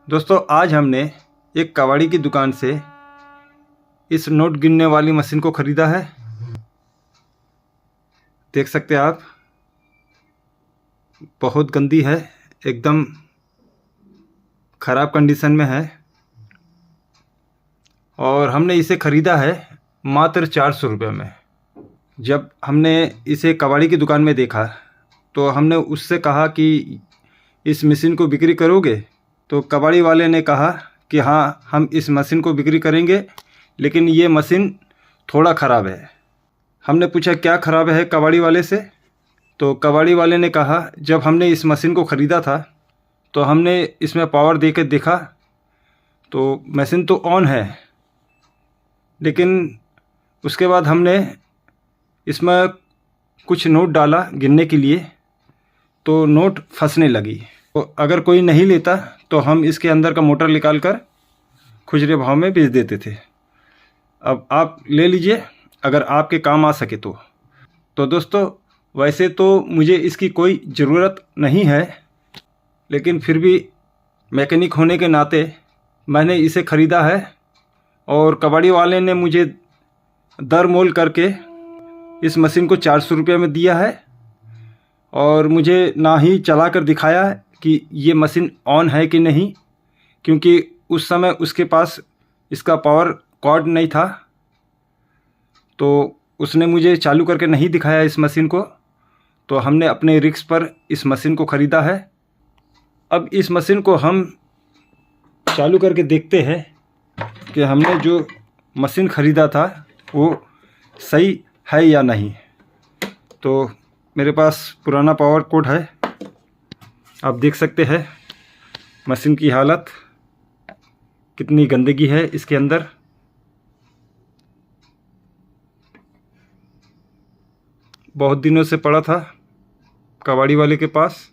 दोस्तों आज हमने एक कबाड़ी की दुकान से इस नोट गिनने वाली मशीन को ख़रीदा है। देख सकते हैं आप, बहुत गंदी है, एकदम ख़राब कंडीशन में है और हमने इसे ख़रीदा है मात्र 400 रुपये में। जब हमने इसे कबाड़ी की दुकान में देखा तो हमने उससे कहा कि इस मशीन को बिक्री करोगे? तो कबाड़ी वाले ने कहा कि हाँ, हम इस मशीन को बिक्री करेंगे, लेकिन ये मशीन थोड़ा ख़राब है। हमने पूछा क्या ख़राब है कबाड़ी वाले से? तो कबाड़ी वाले ने कहा जब हमने इस मशीन को ख़रीदा था तो हमने इसमें पावर दे के देखा तो मशीन तो ऑन है, लेकिन उसके बाद हमने इसमें कुछ नोट डाला गिनने के लिए तो नोट फंसने लगी। तो अगर कोई नहीं लेता तो हम इसके अंदर का मोटर निकाल कर खुजरे भाव में बेच देते थे। अब आप ले लीजिए अगर आपके काम आ सके तो दोस्तों वैसे तो मुझे इसकी कोई ज़रूरत नहीं है, लेकिन फिर भी मैकेनिक होने के नाते मैंने इसे ख़रीदा है और कबाड़ी वाले ने मुझे दर मोल करके इस मशीन को 400 रुपये में दिया है और मुझे ना ही चला कर दिखाया कि ये मशीन ऑन है कि नहीं, क्योंकि उस समय उसके पास इसका पावर कॉर्ड नहीं था, तो उसने मुझे चालू करके नहीं दिखाया इस मशीन को। तो हमने अपने रिस्क पर इस मशीन को ख़रीदा है। अब इस मशीन को हम चालू करके देखते हैं कि हमने जो मशीन ख़रीदा था वो सही है या नहीं। तो मेरे पास पुराना पावर कोड है, आप देख सकते हैं मशीन की हालत, कितनी गंदगी है इसके अंदर। बहुत दिनों से पड़ा था कबाड़ी वाले के पास।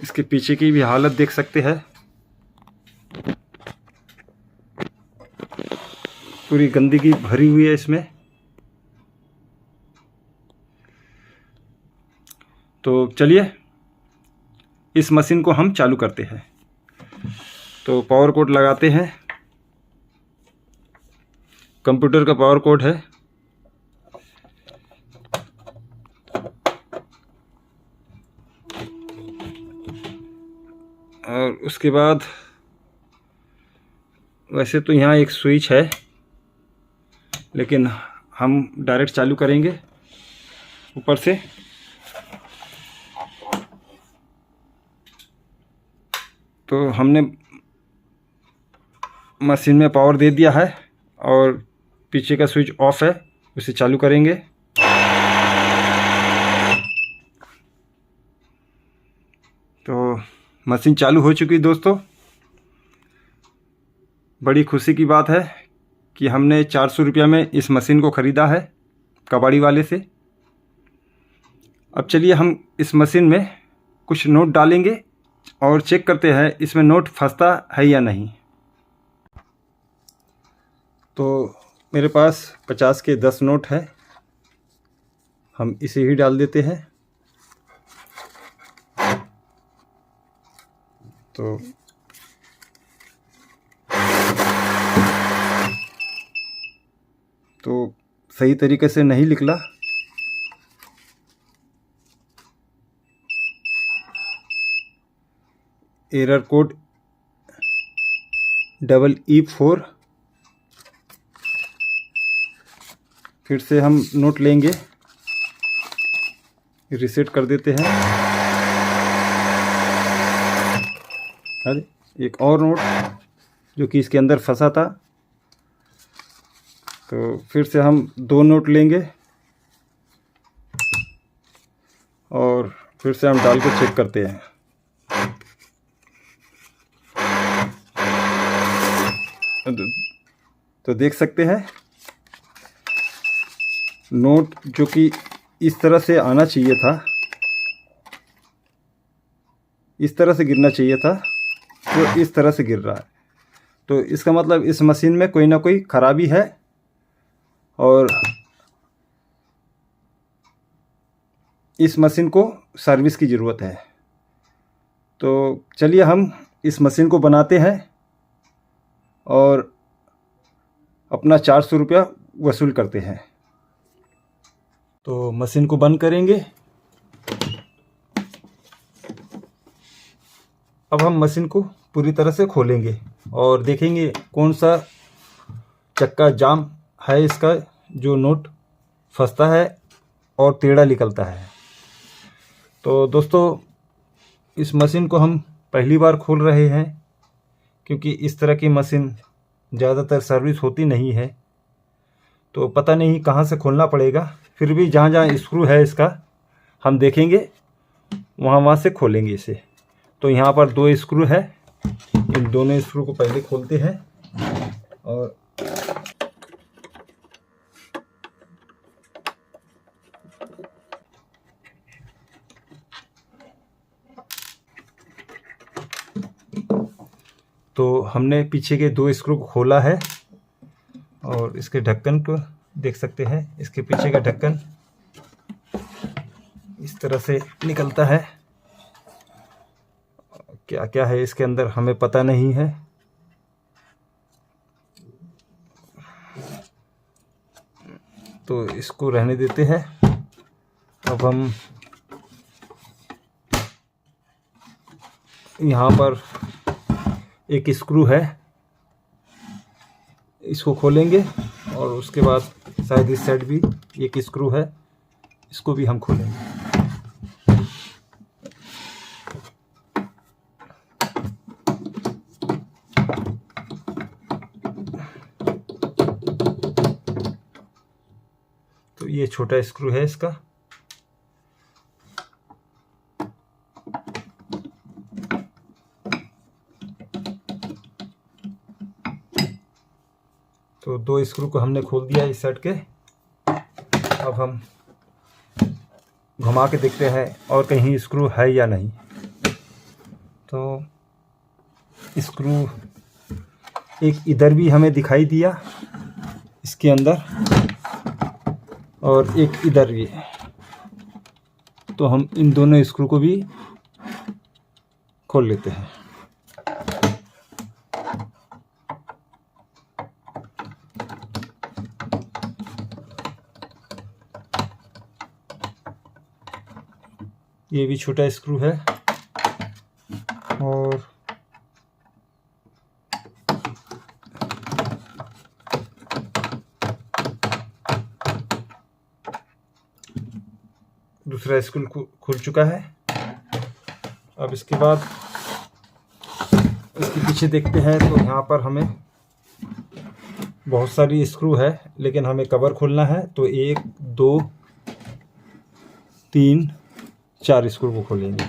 इसके पीछे की भी हालत देख सकते हैं, पूरी गंदगी भरी हुई है इसमें। तो चलिए इस मशीन को हम चालू करते हैं। तो पावर कोड लगाते हैं, कंप्यूटर का पावर कोड है। और उसके बाद वैसे तो यहाँ एक स्विच है, लेकिन हम डायरेक्ट चालू करेंगे ऊपर से। तो हमने मशीन में पावर दे दिया है और पीछे का स्विच ऑफ है, उसे चालू करेंगे। तो मशीन चालू हो चुकी दोस्तों। बड़ी खुशी की बात है कि हमने 400 रुपये में इस मशीन को ख़रीदा है कबाड़ी वाले से। अब चलिए हम इस मशीन में कुछ नोट डालेंगे और चेक करते हैं इसमें नोट फंसता है या नहीं। तो मेरे पास 50 के 10 नोट हैं, हम इसे ही डाल देते हैं। तो सही तरीके से नहीं निकला। Error code EE4। फिर से हम नोट लेंगे, रीसेट कर देते हैं। अरे एक और नोट जो कि इसके अंदर फंसा था, तो फिर से हम 2 नोट लेंगे और फिर से हम डाल के चेक करते हैं। तो देख सकते हैं नोट जो कि इस तरह से आना चाहिए था, इस तरह से गिरना चाहिए था, तो इस तरह से गिर रहा है। तो इसका मतलब इस मशीन में कोई ना कोई ख़राबी है और इस मशीन को सर्विस की ज़रूरत है। तो चलिए हम इस मशीन को बनाते हैं और अपना 400 रुपया वसूल करते हैं। तो मशीन को बंद करेंगे। अब हम मशीन को पूरी तरह से खोलेंगे और देखेंगे कौन सा चक्का जाम है इसका, जो नोट फंसता है और टेढ़ा निकलता है। तो दोस्तों, इस मशीन को हम पहली बार खोल रहे हैं, क्योंकि इस तरह की मशीन ज़्यादातर सर्विस होती नहीं है, तो पता नहीं कहाँ से खोलना पड़ेगा। फिर भी जहाँ जहाँ स्क्रू है इसका हम देखेंगे, वहाँ से खोलेंगे इसे। तो यहाँ पर 2 स्क्रू है, इन दोनों स्क्रू को पहले खोलते हैं और तो हमने पीछे के 2 स्क्रू को खोला है और इसके ढक्कन को देख सकते हैं। इसके पीछे का ढक्कन इस तरह से निकलता है। क्या क्या है इसके अंदर हमें पता नहीं है। तो इसको रहने देते हैं। अब हम यहाँ पर एक स्क्रू है, इसको खोलेंगे और उसके बाद शायद इस साइड भी एक स्क्रू है, इसको भी हम खोलेंगे। तो ये छोटा स्क्रू है इसका। तो 2 स्क्रू को हमने खोल दिया इस साइड के। अब हम घुमा के देखते हैं और कहीं स्क्रू है या नहीं। तो स्क्रू एक इधर भी हमें दिखाई दिया इसके अंदर, और एक इधर भी। तो हम इन दोनों स्क्रू को भी खोल लेते हैं। ये भी छोटा स्क्रू है और दूसरा स्क्रू खुल चुका है। अब इसके बाद इसके पीछे देखते हैं तो यहाँ पर हमें बहुत सारी स्क्रू है, लेकिन हमें कवर खोलना है। तो 1 2 3 4 स्क्रू को खोलेंगे।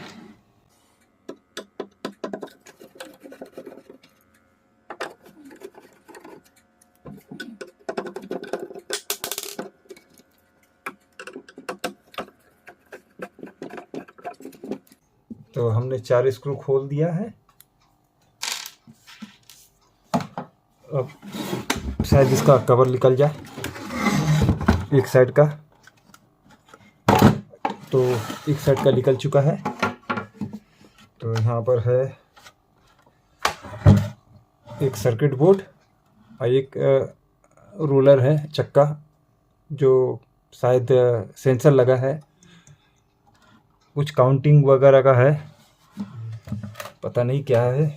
तो हमने 4 स्क्रू खोल दिया है। अब शायद इसका कवर निकल जाए एक साइड का। तो एक साइड का निकल चुका है। तो यहाँ पर है एक सर्किट बोर्ड और एक रोलर है चक्का, जो शायद सेंसर लगा है, कुछ काउंटिंग वगैरह का है, पता नहीं क्या है।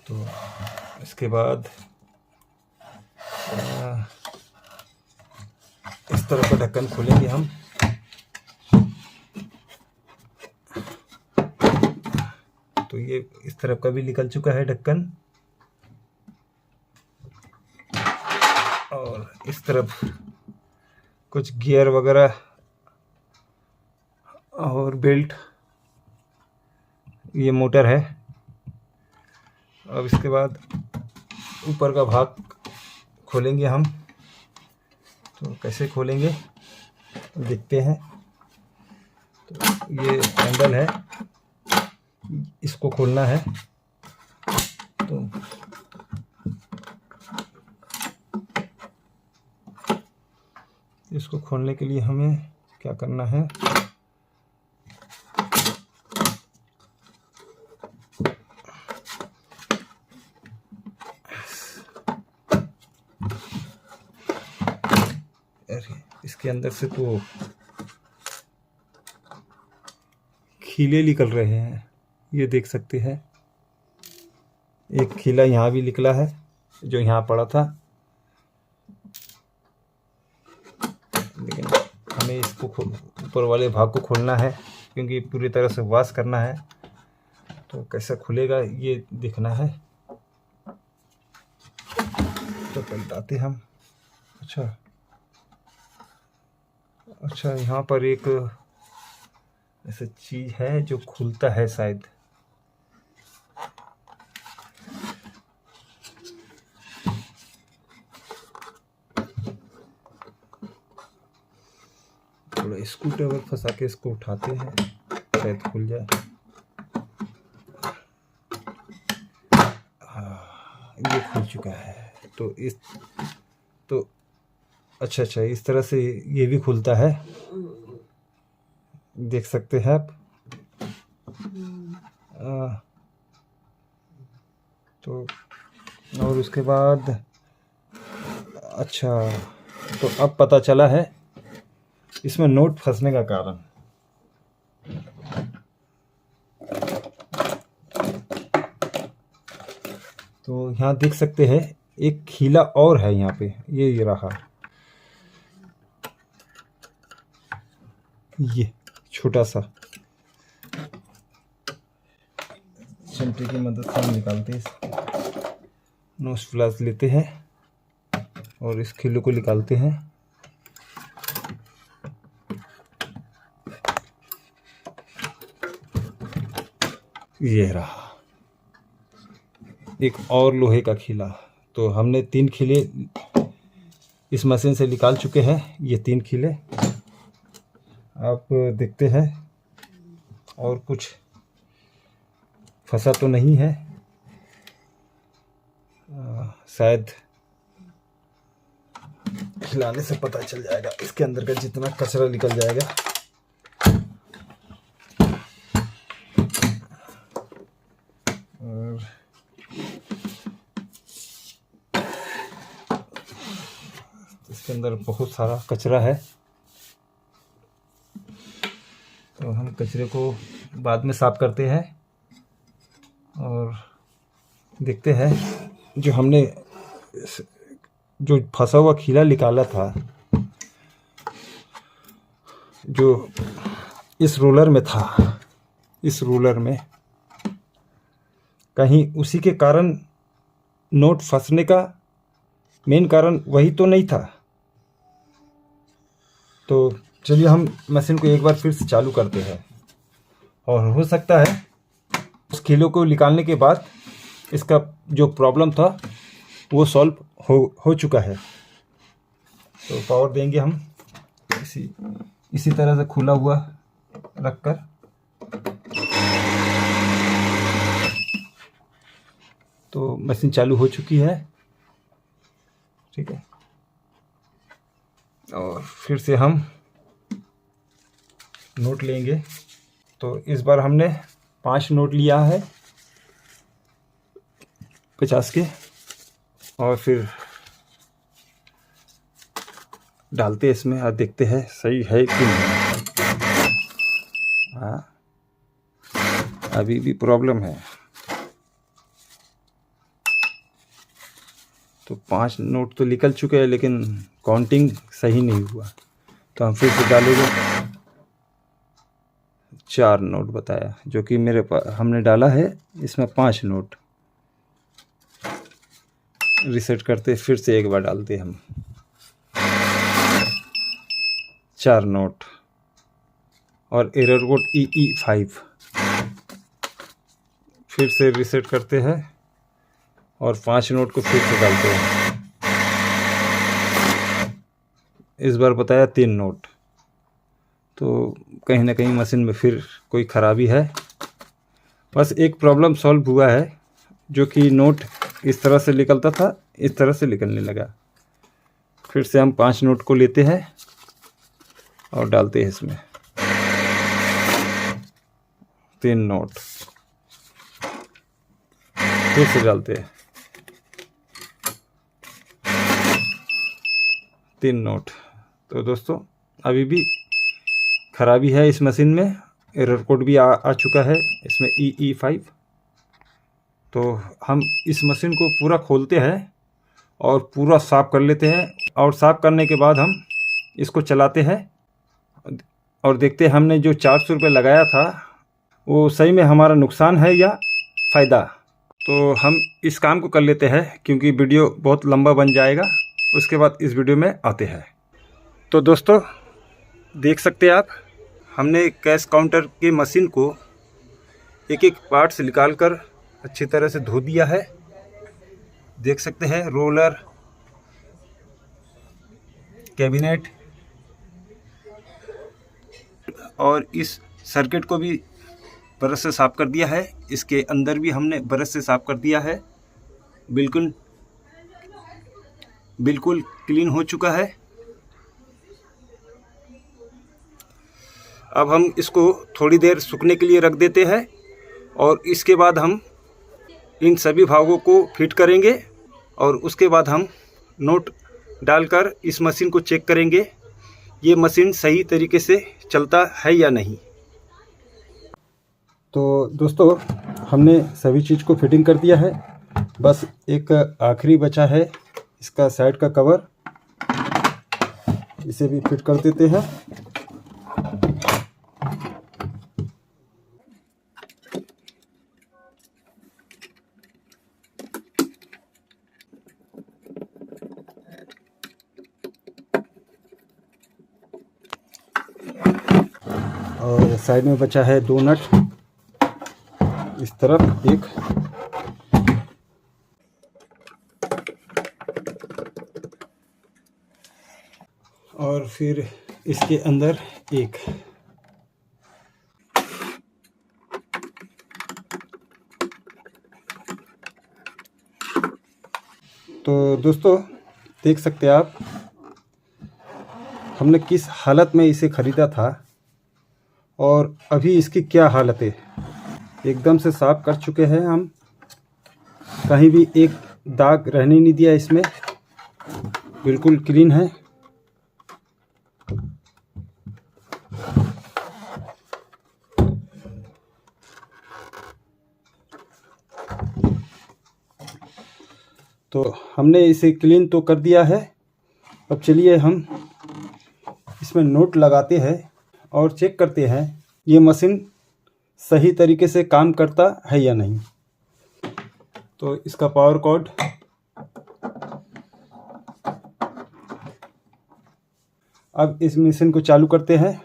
तो इसके बाद इस तरह का ढक्कन खोलेंगे हम। तो ये इस तरफ का भी निकल चुका है ढक्कन, और इस तरफ कुछ गियर वगैरह और बेल्ट, ये मोटर है। अब इसके बाद ऊपर का भाग खोलेंगे हम। तो कैसे खोलेंगे देखते हैं। तो ये हैंडल है, इसको खोलना है। तो इसको खोलने के लिए हमें क्या करना है, यार, इसके अंदर से तो खीले निकल रहे हैं, ये देख सकते हैं। एक खीला यहाँ भी निकला है जो यहाँ पड़ा था, लेकिन हमें इसको ऊपर वाले भाग को खोलना है क्योंकि पूरी तरह से वॉश करना है। तो कैसा खुलेगा ये देखना है, तो पलटाते हम। अच्छा, यहाँ पर एक ऐसा चीज़ है जो खुलता है शायद। थोड़ा स्क्रू ड्राइवर फंसा के इसको उठाते हैं, शायद खुल जाए। ये खुल चुका है। तो अच्छा, इस तरह से ये भी खुलता है, देख सकते हैं आप। तो और उसके बाद अच्छा, तो अब पता चला है इसमें नोट फंसने का कारण। तो यहाँ देख सकते हैं एक खीला और है यहाँ पे, ये रहा, ये छोटा सा। चिमटे की मदद से हम निकालते हैं, नोज फ्लास लेते हैं और इस खीले को निकालते हैं। ये रहा एक और लोहे का खीला। तो हमने 3 खीले इस मशीन से निकाल चुके हैं, ये 3 खीले आप देखते हैं। और कुछ फंसा तो नहीं है, शायद खिलाने से पता चल जाएगा, इसके अंदर का जितना कचरा निकल जाएगा। और इसके अंदर बहुत सारा कचरा है, तो हम कचरे को बाद में साफ करते हैं और देखते हैं जो हमने जो फंसा हुआ खीला निकाला था, जो इस रोलर में था, इस रोलर में कहीं उसी के कारण नोट फंसने का मेन कारण वही तो नहीं था। तो चलिए हम मशीन को एक बार फिर से चालू करते हैं, और हो सकता है उस खीलों को निकालने के बाद इसका जो प्रॉब्लम था वो सॉल्व हो चुका है। तो पावर देंगे हम इसी तरह से खुला हुआ रखकर। तो मशीन चालू हो चुकी है, ठीक है। और फिर से हम नोट लेंगे। तो इस बार हमने 5 नोट लिया है 50 के, और फिर डालते हैं इसमें और देखते हैं सही है कि नहीं। हाँ, अभी भी प्रॉब्लम है। तो 5 नोट तो निकल चुके हैं, लेकिन काउंटिंग सही नहीं हुआ। तो हम फिर से डालेंगे। 4 नोट बताया, जो कि मेरे पास हमने डाला है इसमें 5 नोट। रिसेट करते फिर से एक बार डालते हम 4 नोट, और एरर कोड EE5। फिर से रिसेट करते हैं और 5 नोट को फिर से डालते हैं। इस बार बताया 3 नोट। तो कहीं ना कहीं मशीन में फिर कोई ख़राबी है। बस एक प्रॉब्लम सॉल्व हुआ है, जो कि नोट इस तरह से निकलता था, इस तरह से निकलने लगा। फिर से हम 5 नोट को लेते हैं और डालते हैं इसमें 3 नोट। फिर से डालते हैं 3 नोट। तो दोस्तों अभी भी खराबी है इस मशीन में, एरर कोड भी आ चुका है इसमें EE5। तो हम इस मशीन को पूरा खोलते हैं और पूरा साफ़ कर लेते हैं, और साफ़ करने के बाद हम इसको चलाते हैं और देखते हैं हमने जो 400 रुपये लगाया था वो सही में हमारा नुकसान है या फ़ायदा। तो हम इस काम को कर लेते हैं क्योंकि वीडियो बहुत लंबा बन जाएगा। उसके बाद इस वीडियो में आते हैं। तो दोस्तों देख सकते हैं आप, हमने कैश काउंटर की मशीन को एक एक पार्ट से निकाल कर अच्छी तरह से धो दिया है। देख सकते हैं रोलर, कैबिनेट और इस सर्किट को भी ब्रश से साफ़ कर दिया है। इसके अंदर भी हमने ब्रश से साफ़ कर दिया है। बिल्कुल क्लीन हो चुका है। अब हम इसको थोड़ी देर सूखने के लिए रख देते हैं और इसके बाद हम इन सभी भागों को फिट करेंगे और उसके बाद हम नोट डालकर इस मशीन को चेक करेंगे ये मशीन सही तरीके से चलता है या नहीं। तो दोस्तों हमने सभी चीज़ को फिटिंग कर दिया है, बस एक आखिरी बचा है इसका साइड का कवर, इसे भी फिट कर देते हैं। और साइड में बचा है 2 नट, इस तरफ एक, और फिर इसके अंदर एक। तो दोस्तों देख सकते हैं आप, हमने किस हालत में इसे ख़रीदा था और अभी इसकी क्या हालत है। एकदम से साफ़ कर चुके हैं हम, कहीं भी एक दाग रहने नहीं दिया इसमें, बिल्कुल क्लीन है। तो हमने इसे क्लीन तो कर दिया है। अब चलिए हम इसमें नोट लगाते हैं और चेक करते हैं ये मशीन सही तरीके से काम करता है या नहीं। तो इसका पावर कॉर्ड, अब इस मशीन को चालू करते हैं।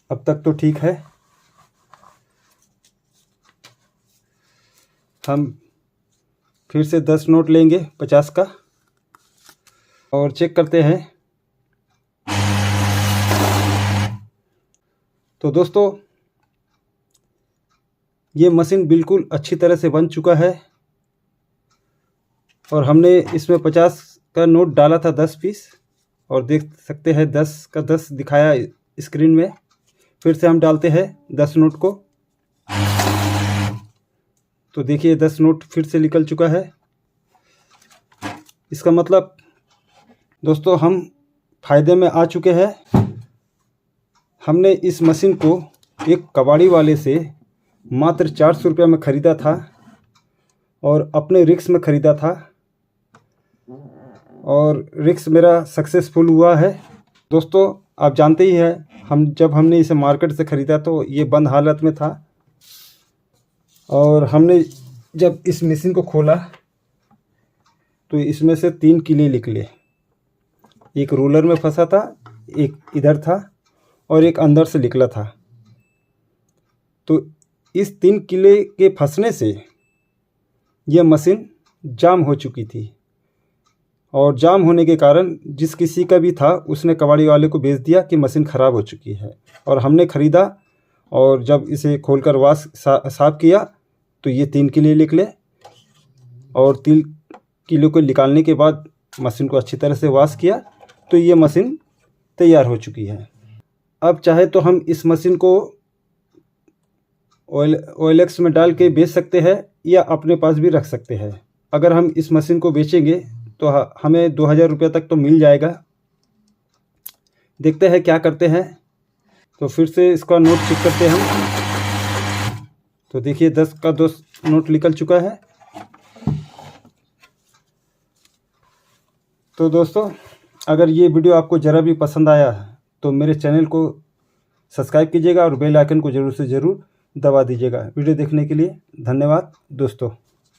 अब तक तो ठीक है। हम फिर से 10 नोट लेंगे 50 का और चेक करते हैं। तो दोस्तों ये मशीन बिल्कुल अच्छी तरह से बन चुका है और हमने इसमें 50 का नोट डाला था 10 पीस, और देख सकते हैं 10 का 10 दिखाया स्क्रीन में। फिर से हम डालते हैं 10 नोट को, तो देखिए 10 नोट फिर से निकल चुका है। इसका मतलब दोस्तों हम फ़ायदे में आ चुके हैं। हमने इस मशीन को एक कबाड़ी वाले से मात्र 400 रुपये में ख़रीदा था और अपने रिस्क में ख़रीदा था, और रिस्क मेरा सक्सेसफुल हुआ है। दोस्तों आप जानते ही हैं, जब हमने इसे मार्केट से ख़रीदा तो ये बंद हालत में था, और हमने जब इस मशीन को खोला तो इसमें से 3 कीले निकले। एक रोलर में फंसा था, एक इधर था और एक अंदर से निकला था। तो इस 3 कीले के फंसने से यह मशीन जाम हो चुकी थी, और जाम होने के कारण जिस किसी का भी था उसने कबाड़ी वाले को भेज दिया कि मशीन ख़राब हो चुकी है। और हमने ख़रीदा और जब इसे खोलकर साफ़ किया तो ये 3 कीले निकले, और 3 कीलो को निकालने के बाद मशीन को अच्छी तरह से वॉश किया तो ये मशीन तैयार हो चुकी है। अब चाहे तो हम इस मशीन को OLX में डाल के बेच सकते हैं या अपने पास भी रख सकते हैं। अगर हम इस मशीन को बेचेंगे तो हमें 2000 रुपये तक तो मिल जाएगा। देखते हैं क्या करते हैं। तो फिर से इसका नोट चेक करते हैं हम। तो देखिए 10 का 10 नोट निकल चुका है। तो दोस्तों, अगर ये वीडियो आपको ज़रा भी पसंद आया तो मेरे चैनल को सब्सक्राइब कीजिएगा और बेल आइकन को ज़रूर से ज़रूर दबा दीजिएगा। वीडियो देखने के लिए धन्यवाद दोस्तों।